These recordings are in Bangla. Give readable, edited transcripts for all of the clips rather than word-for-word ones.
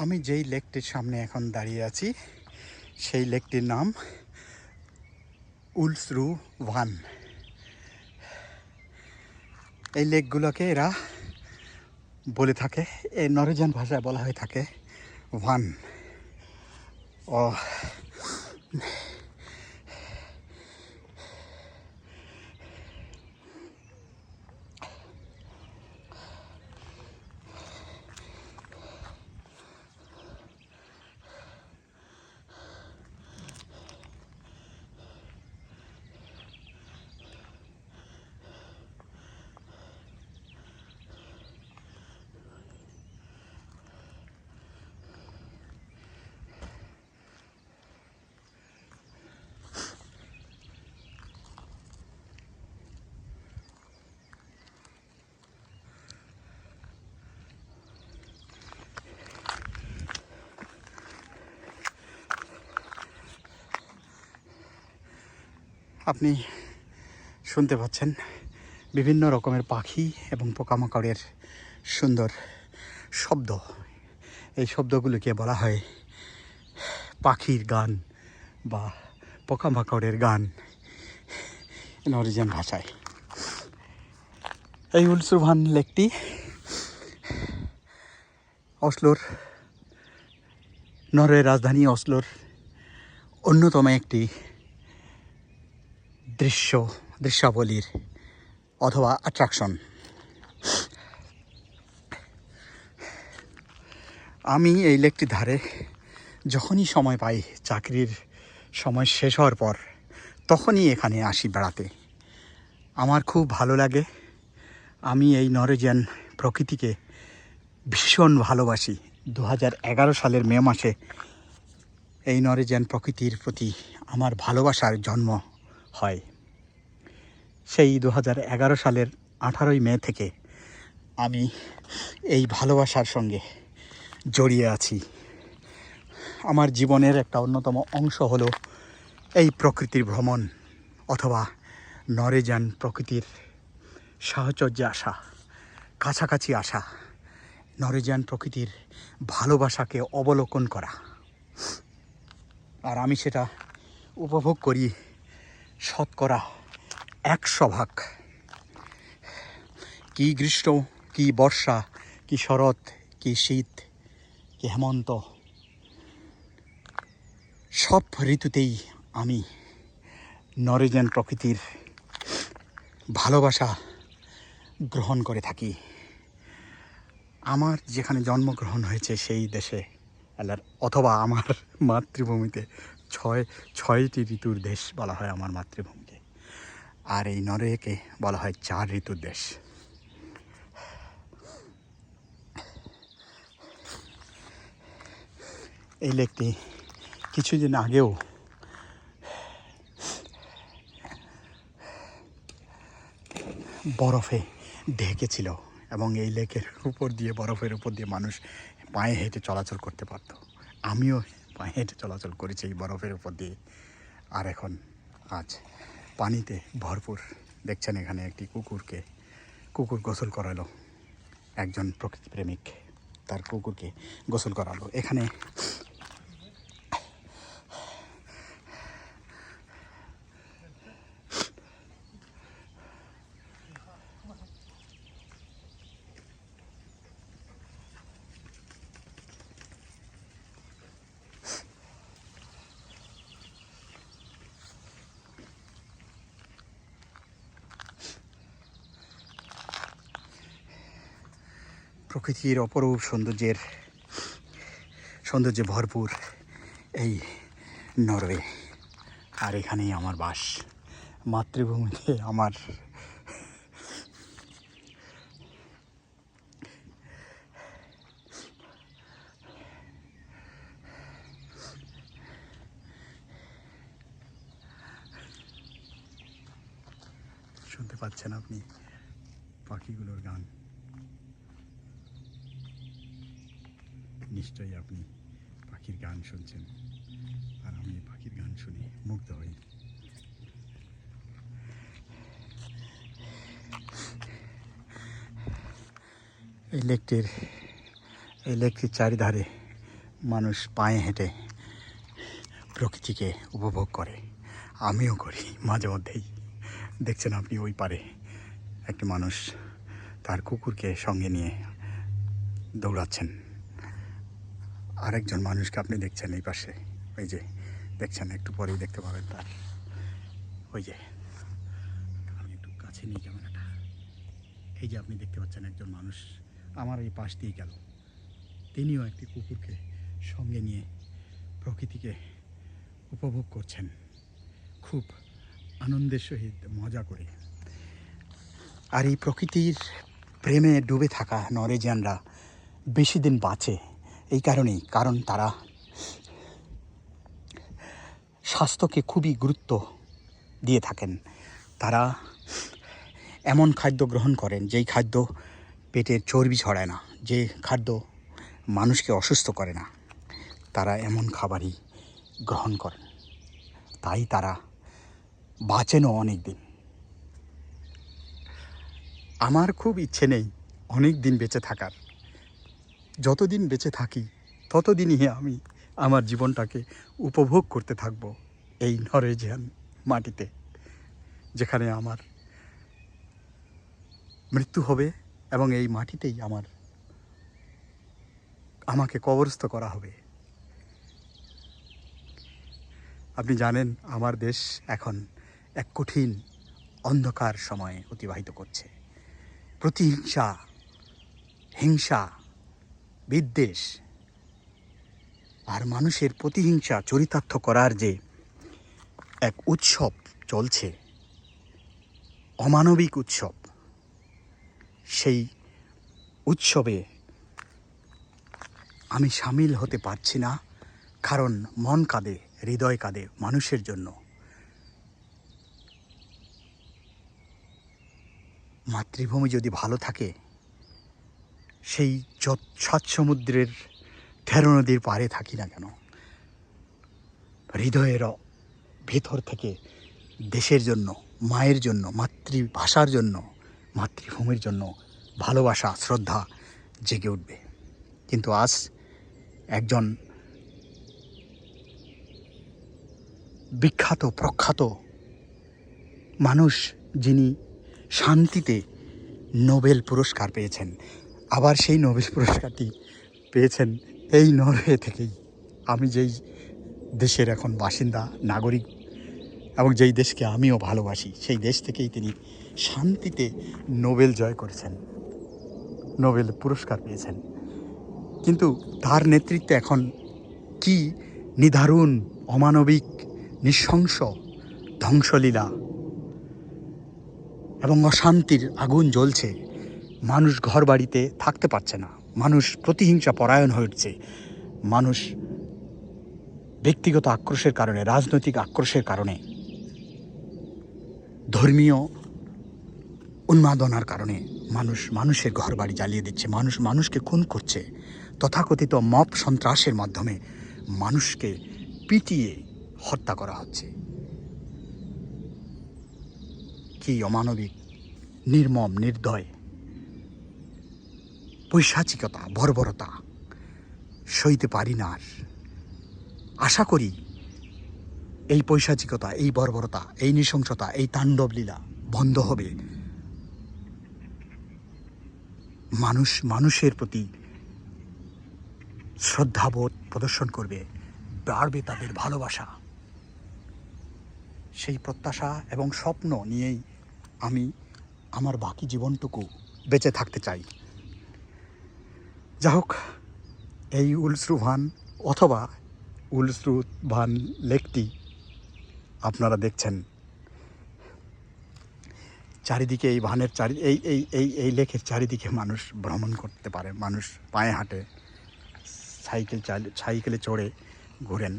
আমি যেই লেকটির সামনে এখন দাঁড়িয়ে আছি সেই লেকটির নাম উলসরু ভান। এই লেকগুলোকে এরা বলে থাকে, এই নরওয়েজিয়ান ভাষায় বলা হয়ে থাকে ভান। ও আপনি শুনতে পাচ্ছেন বিভিন্ন রকমের পাখি এবং পোকামাকড়ের সুন্দর শব্দ। এই শব্দগুলোকে বলা হয় পাখির গান বা পোকামাকড়ের গান নরওয়েজিয়ান ভাষায়। এই উলসরু ভান লেকটি অসলোর, নরওয়ের রাজধানী অসলোর অন্যতম একটি দৃশ্যাবলীর অথবা অ্যাট্রাকশন। আমি এই লেকটির ধারে যখনই সময় পাই, চাকরির সময় শেষ হওয়ার পর, তখনই এখানে আসি বেড়াতে। আমার খুব ভালো লাগে। আমি এই নরওয়েজিয়ান প্রকৃতিকে ভীষণ ভালোবাসি। 2011 সালের মে মাসে এই নরওয়েজিয়ান প্রকৃতির প্রতি আমার ভালোবাসার জন্ম হয়। সেই 2011 সালের 18ই মে থেকে আমি এই ভালোবাসার সঙ্গে জড়িয়ে আছি। আমার জীবনের একটা অন্যতম অংশ হলো এই প্রকৃতির ভ্রমণ অথবা নরওয়েজিয়ান প্রকৃতির সাহচর্যে আসা, কাছাকাছি আসা, নরওয়েজিয়ান প্রকৃতির ভালোবাসাকে অবলোকন করা। আর আমি সেটা উপভোগ করি শতকরা 100%। কি গ্রীষ্ম, কি বর্ষা, কি শরৎ, কি শীত, কি হেমন্ত, সব ঋতুতেই আমি নরওয়েজিয়ান প্রকৃতির ভালোবাসা গ্রহণ করে থাকি। আমার যেখানে জন্মগ্রহণ হয়েছে সেই দেশে অথবা আমার মাতৃভূমিতে ছয়টি ঋতুর দেশ বলা হয় আমার মাতৃভূমিকে। আর এই নরওয়েকে বলা হয় 4 ঋতুর দেশ। এই লেকটি কিছুদিন আগেও বরফে ঢেকেছিল এবং এই লেকের উপর দিয়ে, বরফের উপর দিয়ে মানুষ পায়ে হেঁটে চলাচল করতে পারত। আমিও পায়ে হেঁটে চলাচল করেছি এই বরফের উপর দিয়ে। আর এখন আজ পানিতে ভরপুর। দেখছেন এখানে একটি কুকুর গোসল করালো। একজন প্রকৃতিপ্রেমিক তার কুকুরকে গোসল করালো এখানে। প্রকৃতির অপরূপ সৌন্দর্যে ভরপুর এই নরওয়ে। আর এখানেই আমার বাস, মাতৃভূমিতে আমার। শুনতে পাচ্ছেন আপনি পাখিগুলোর গান? নিশ্চয়ই আপনি পাখির গান শুনছেন, আর আমি পাখির গান শুনে মুগ্ধ হই। এই লেকটির চারিধারে মানুষ পায়ে হেঁটে প্রকৃতিকে উপভোগ করে, আমিও করি মাঝে মধ্যেই। দেখছেন আপনি ওই পারে একটি মানুষ তার কুকুরকে সঙ্গে নিয়ে দৌড়াচ্ছেন, আরেকজন মানুষকে আপনি দেখছেন এই পাশে, ওই যে দেখছেন, একটু পরেই দেখতে পাবেন তার ওই যে, আমি একটু কাছে নিয়ে ক্যামেরাটা, এই যে আপনি দেখতে পাচ্ছেন একজন মানুষ আমার এই পাশ দিয়ে গেল, তিনিও একটি কুকুরকে সঙ্গে নিয়ে প্রকৃতিকে উপভোগ করছেন খুব আনন্দের সহিত, মজা করে। আর এই প্রকৃতির প্রেমে ডুবে থাকা নরওয়েজিয়ানরা বেশি দিন বাঁচে এই কারণেই, কারণ তারা স্বাস্থ্যকে খুবই গুরুত্ব দিয়ে থাকেন। তারা এমন খাদ্য গ্রহণ করেন যেই খাদ্য পেটের চর্বি ছড়ায় না, যে খাদ্য মানুষকে অসুস্থ করে না, তারা এমন খাবারই গ্রহণ করেন। তাই তারা বাঁচেনও অনেক দিন। আমার খুব ইচ্ছে নেই অনেক দিন বেঁচে থাকার, যতদিন বেঁচে থাকি ততদিনই আমি আমার জীবনটাকে উপভোগ করতে থাকব এই নরওয়েজিয়ান মাটিতে, যেখানে আমার মৃত্যু হবে এবং এই মাটিতেই আমাকে কবরস্থ করা হবে। আপনি জানেন আমার দেশ এখন এক কঠিন অন্ধকার সময়ে অতিবাহিত করছে। প্রতিহিংসা, হিংসা, বিদ্বেষ আর মানুষের প্রতিহিংসা চরিতার্থ করার যে এক উৎসব চলছে, অমানবিক উৎসব, সেই উৎসবে আমি সামিল হতে পারছি না, কারণ মন কাঁদে, হৃদয় কাঁদে মানুষের জন্য। মাতৃভূমি যদি ভালো থাকে, সেই সাত সমুদ্রের 13 নদীর পাড়ে থাকি না কেন, হৃদয়ের ভেতর থেকে দেশের জন্য, মায়ের জন্য, মাতৃভাষার জন্য, মাতৃভূমির জন্য ভালোবাসা, শ্রদ্ধা জেগে উঠবে। কিন্তু আজ একজন বিখ্যাত প্রখ্যাত মানুষ, যিনি শান্তিতে নোবেল পুরস্কার পেয়েছেন, আবার সেই নোবেল পুরস্কারটি পেয়েছেন এই নরওয়ে থেকেই। আমি যেই দেশের এখন বাসিন্দা, নাগরিক, এবং যেই দেশকে আমিও ভালোবাসি, সেই দেশ থেকেই তিনি শান্তিতে নোবেল জয় করেছেন, নোবেল পুরস্কার পেয়েছেন। কিন্তু তার নেতৃত্বে এখন কি নিদারুণ, অমানবিক, নৃশংস ধ্বংসলীলা এবং অশান্তির আগুন জ্বলছে। মানুষ ঘর বাড়িতে থাকতে পারছে না, মানুষ প্রতিহিংসা পরায়ণ হয়ে উঠছে, মানুষ ব্যক্তিগত আক্রোশের কারণে, রাজনৈতিক আক্রোশের কারণে, ধর্মীয় উন্মাদনার কারণে মানুষের ঘর বাড়ি জ্বালিয়ে দিচ্ছে, মানুষকে খুন করছে, তথাকথিত মব সন্ত্রাসের মাধ্যমে মানুষকে পিটিয়ে হত্যা করা হচ্ছে। কি অমানবিক, নির্মম, নির্দয়, পৈশাচিকতা, বর্বরতা সইতে পারি না আর। আশা করি এই পৈশাচিকতা, এই বর্বরতা, এই নৃশংসতা, এই তাণ্ডব লীলা বন্ধ হবে। মানুষের প্রতি শ্রদ্ধাবোধ প্রদর্শন করবে, বাড়বে তাদের ভালোবাসা। সেই প্রত্যাশা এবং স্বপ্ন নিয়েই আমি আমার বাকি জীবনটুকু বেঁচে থাকতে চাই। যা হোক, এই উলস্রুভান অথবা উলস্রুভান লেকটি আপনারা দেখছেন। চারিদিকে এই ভানের এই লেকের চারিদিকে মানুষ ভ্রমণ করতে পারে, মানুষ পায়ে হাঁটে, সাইকেলে চড়ে ঘোরেন।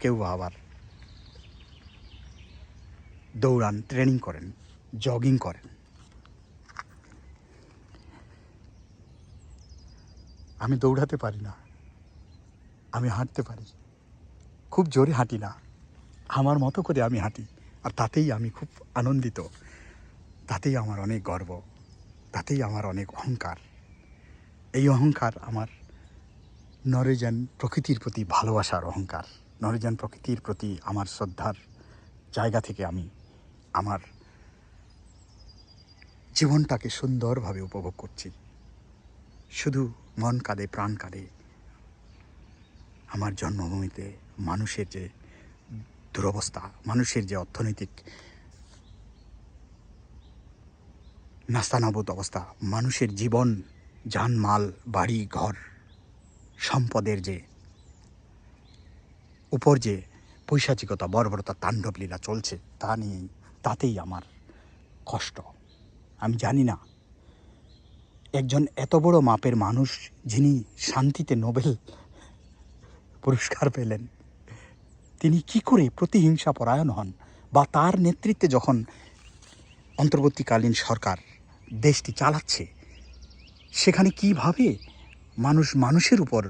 কেউ আবার দৌড়ান, ট্রেনিং করেন, জগিং করেন। আমি দৌড়াতে পারি না, আমি হাঁটতে পারি, খুব জোরে হাঁটি না, আমার মতো করে আমি হাঁটি, আর তাতেই আমি খুব আনন্দিত, তাতেই আমার অনেক গর্ব। তাতেই আমার অনেক অহংকার। এই অহংকার আমার নরেজান প্রকৃতির প্রতি ভালোবাসার অহংকার। নরেজান প্রকৃতির প্রতি আমার শ্রদ্ধার জায়গা থেকে আমি আমার জীবনটাকে সুন্দরভাবে উপভোগ করছি। শুধু মন কাঁদে, প্রাণ কাঁদে আমার জন্মভূমিতে মানুষের যে দুরবস্থা, মানুষের যে অর্থনৈতিক নাস্তানাবুদ অবস্থা, মানুষের জীবন, জানমাল, বাড়ি ঘর, সম্পদের যে উপর যে পৈশাচিকতা, বর্বরতা, তাণ্ডবলীলা চলছে, তা নিয়েই, তাতেই আমার কষ্ট। আমি জানি না একজন এত বড় মাপের মানুষ, যিনি শান্তিতে নোবেল পুরস্কার পেলেন, তিনি কি করে প্রতিহিংসা পরায়ণ হন, বা তার নেতৃত্বে যখন অন্তর্বর্তীকালীন সরকার দেশটি চালাচ্ছে, সেখানে কিভাবে মানুষ মানুষের উপর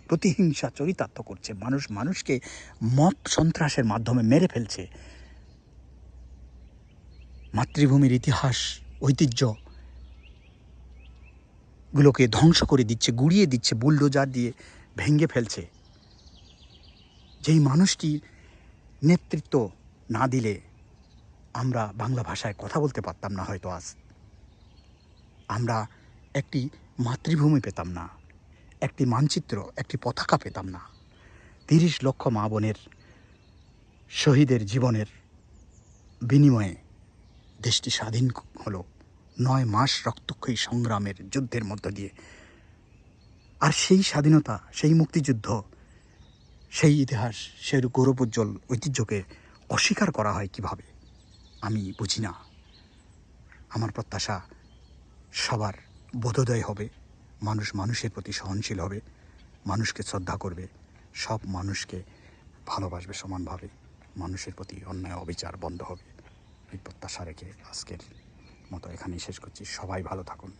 প্রতিহিংসা চরিতার্থ করছে, মানুষ মানুষকে মব সন্ত্রাসের মাধ্যমে মেরে ফেলছে, মাতৃভূমির ইতিহাস, ঐতিহ্য গুলোকে ধ্বংস করে দিচ্ছে, গুড়িয়ে দিচ্ছে, বুলডোজার দিয়ে ভেঙে ফেলছে। যেই মানুষটি নেতৃত্ব না দিলে আমরা বাংলা ভাষায় কথা বলতে পারতাম না, হয়তো আজ আমরা একটি মাতৃভূমি পেতাম না, একটি মানচিত্র, একটি পতাকা পেতাম না। 30 লক্ষ মা বোনের শহীদের জীবনের বিনিময়ে দেশটি স্বাধীন হলো 9 মাস রক্তক্ষয়ী সংগ্রামের যুদ্ধের মধ্য দিয়ে। আর সেই স্বাধীনতা, সেই মুক্তিযুদ্ধ, সেই ইতিহাস, সেই গৌরবোজ্জ্বল ঐতিহ্যকে অস্বীকার করা হয় কিভাবে, আমি বুঝি না। আমার প্রত্যাশা সবার বোধোদয় হবে, মানুষ মানুষের প্রতি সহনশীল হবে, মানুষকে শ্রদ্ধা করবে, সব মানুষকে ভালোবাসবে সমানভাবে, মানুষের প্রতি অন্যায় অবিচার বন্ধ হবে। এই প্রত্যাশা রেখে আজকের মতো এখানেই শেষ করছি। সবাই ভালো থাকুন।